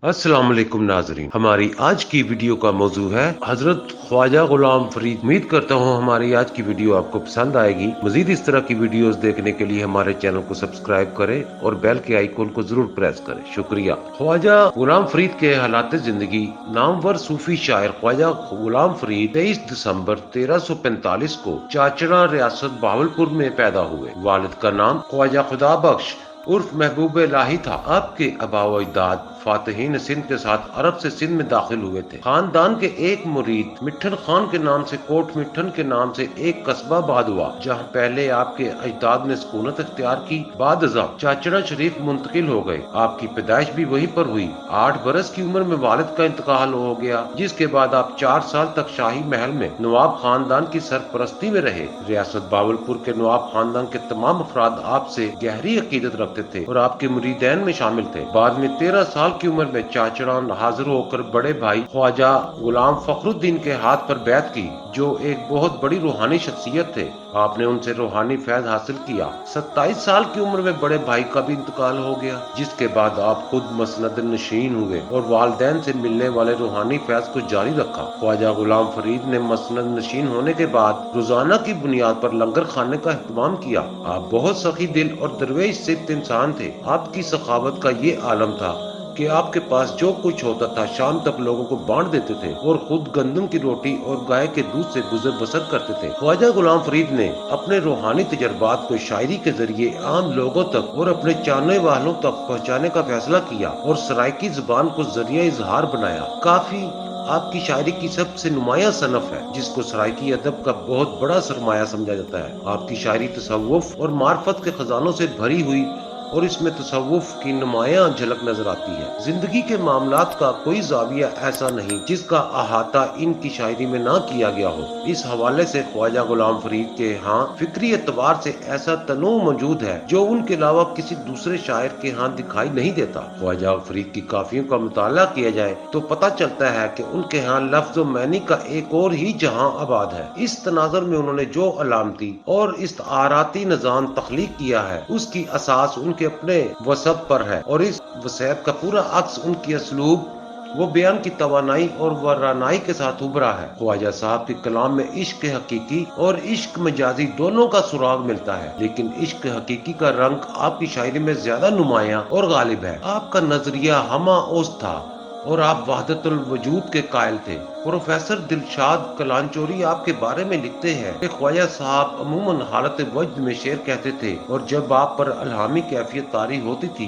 अस्सलाम वालेकुम नाजरीन, हमारी आज की वीडियो का मौजू है हजरत ख्वाजा गुलाम फरीद। उम्मीद करता हूँ हमारी आज की वीडियो आपको पसंद आएगी। मजीद इस तरह की वीडियोस देखने के लिए हमारे चैनल को सब्सक्राइब करें और बेल के आइकन को जरूर प्रेस करें। शुक्रिया। ख्वाजा गुलाम फरीद के हालात जिंदगी। नामवर सूफी शायर ख्वाजा गुलाम फरीद 23 दिसंबर 1345 को चाचड़ा रियासत बहावलपुर में पैदा हुए। वालिद का नाम ख्वाजा खुदा बख्श उर्फ महबूब इलाही था। आपके आबा व अजदाद फातहीन सिंध के साथ अरब से सिंध में दाखिल हुए थे। खानदान के एक मुरीद मिठन खान के नाम से कोट मिठन के नाम से एक कस्बा बाद हुआ, जहाँ पहले आपके अजदाद ने सुकूनत इख्तियार की। बाद चाचड़ा शरीफ मुंतकिल हो गए। आपकी पैदाइश भी वहीं पर हुई। 8 बरस की उम्र में वालिद का इंतकाल हो गया, जिसके बाद आप 4 साल तक शाही महल में नवाब खानदान की सरपरस्ती में रहे। रियासत बावलपुर के नवाब खानदान के तमाम अफराद आपसे गहरी अकीदत रखते थे और आपके मुरीदैन में शामिल थे। बाद में 13 साल की उम्र में चाचड़ा हाजिर होकर बड़े भाई ख्वाजा गुलाम फखरुद्दीन के हाथ पर बैत की, जो एक बहुत बड़ी रूहानी शख्सियत थे। आपने उनसे रूहानी फैज हासिल किया। 27 साल की उम्र में बड़े भाई का भी इंतकाल हो गया, जिसके बाद आप खुद मसनद नशीन हुए और वालिदैन से मिलने वाले रूहानी फैज को जारी रखा। ख्वाजा गुलाम फरीद ने मसनद नशीन होने के बाद रोजाना की बुनियाद पर लंगर खाने का एहतमाम किया। आप बहुत सखी दिल और दरवेश सिद्ध इंसान थे। आपकी सखावत का ये आलम था कि आपके पास जो कुछ होता था शाम तक लोगों को बांट देते थे और खुद गंदम की रोटी और गाय के दूध से गुजर बसर करते थे। ख्वाजा गुलाम फरीद ने अपने रूहानी तजर्बात को शायरी के जरिए आम लोगों तक और अपने चाहने वालों तक पहुँचाने का फैसला किया और सराइकी जुबान को जरिया इजहार बनाया। काफी आपकी शायरी की सबसे नुमाया सनफ है, जिसको सराइकी अदब का बहुत बड़ा सरमाया समझा जाता है। आपकी शायरी तसव्वुफ और मार्फत के खजानों से भरी हुई और इसमें तसव्वुफ की नुमाया झलक नजर आती है। जिंदगी के मामलात का कोई जाविया ऐसा नहीं जिसका अहाता इनकी शायरी में ना किया गया हो। इस हवाले से ख्वाजा गुलाम फरीद के यहाँ फिक्री एतबार से ऐसा तनों मौजूद है जो उनके अलावा किसी दूसरे शायर के यहाँ दिखाई नहीं देता। ख्वाजा फरीद की काफियों का मुताला किया जाए तो पता चलता है कि उनके यहाँ लफ्ज व मैनी का एक और ही जहाँ आबाद है। इस तनाजुर में उन्होंने जो अलामती और इस्ताराती निजाम तख्लीक किया है, उसकी असास उनके अपने वसब पर है और इस वसैत का पूरा अक्स उनकी असलूब वो बयान की तवानाई और वरानाई के साथ उभरा है। ख्वाजा साहब के कलाम में इश्क हकीकी और इश्क मजाजी दोनों का सुराग मिलता है, लेकिन इश्क हकीकी का रंग आपकी शायरी में ज्यादा नुमाया और गालिब है। आपका नजरिया हमा ओस था और आप वहदतुल वजूद के कायल थे। प्रोफेसर दिलशाद कलांचोरी आपके बारे में लिखते हैं कि ख्वाजा साहब अमूमन हालत वजद में शेर कहते थे और जब आप पर अलहामी कैफियत तारी होती थी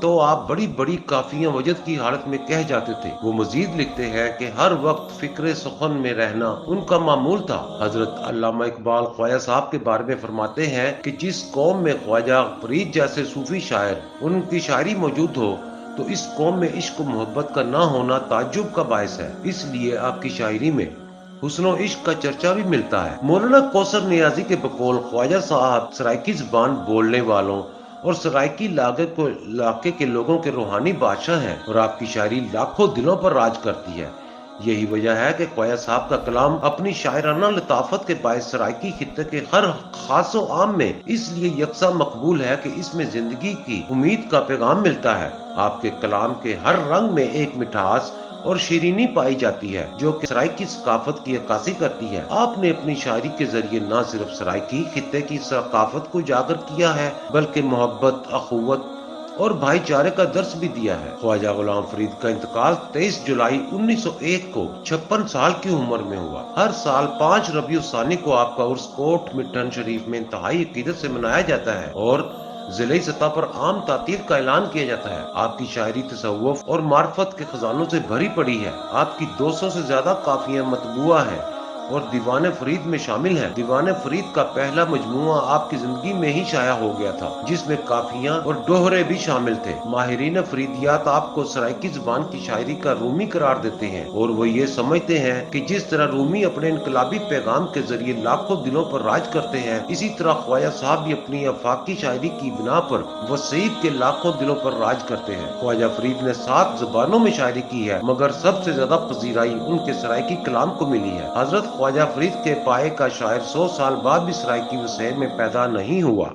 तो आप बड़ी बड़ी काफियां वजद की हालत में कह जाते थे। वो मजीद लिखते हैं कि हर वक्त फिक्र सुखन में रहना उनका मामूल था। हजरत अल्लामा इकबाल ख्वाजा साहब के बारे में फरमाते हैं कि जिस कौम में ख्वाजा फरीद जैसे सूफी शायर उनकी शायरी मौजूद हो तो इस कौम में इश्क मोहब्बत का ना होना ताज्जुब का बायस है। इसलिए आपकी शायरी में हुस्नो इश्क का चर्चा भी मिलता है। मौलाना कौसर नियाजी के बकौल ख्वाजा साहब सराइकी जुबान बोलने वालों और सराइकी इलाके के लोगों के रूहानी बादशाह हैं और आपकी शायरी लाखों दिलों पर राज करती है। यही वजह है कि ख्वाजा साहब का कलाम अपनी शायराना लताफत के बायस सराइकी खित्ते के हर खासो आम में इसलिए यकसा मकबूल है कि इसमें जिंदगी की उम्मीद का पैगाम मिलता है। आपके कलाम के हर रंग में एक मिठास और शीरीनी पाई जाती है जो कि सराइकी सकाफत की अक्कासी करती है। आपने अपनी शायरी के जरिए न सिर्फ सराइकी खित्ते की सकाफत को उजागर किया है बल्कि मोहब्बत, अखुवत और भाईचारे का दर्स भी दिया है। ख्वाजा गुलाम फरीद का इंतकाल 23 जुलाई 1901 को 56 साल की उम्र में हुआ। हर साल 5 रबीउल सानी को आपका उर्स कोट मिठन शरीफ में इंतहाई अकीदत से मनाया जाता है और जिले सतह पर आम तातीर का ऐलान किया जाता है। आपकी शायरी तसव्वुफ और मार्फत के खजानों से भरी पड़ी है। आपकी 200 से ज्यादा काफियां मतबूआ है और दीवाने फरीद में शामिल है। दीवाने फरीद का पहला मजमुआ आपकी जिंदगी में ही शाया हो गया था, जिसमें काफियां और दोहरे भी शामिल थे। माहिरीन फरीदियात आपको सराइकी जुबान की शायरी का रूमी करार देते हैं और वो ये समझते हैं कि जिस तरह रूमी अपने इनकलाबी पैगाम के जरिए लाखों दिलों पर राज करते हैं, इसी तरह ख्वाजा साहब भी अपनी आफाकी शायरी की बिना पर वसीयत के लाखों दिलों पर राज करते हैं। ख्वाजा फरीद ने 7 जुबानों में शायरी की है, मगर सबसे ज्यादा पजीराई उनके सराइकी कलाम को मिली है। हजरत ख्वाजा फरीद के पाए का शायर 100 साल बाद भी सराइकी वसैत में पैदा नहीं हुआ।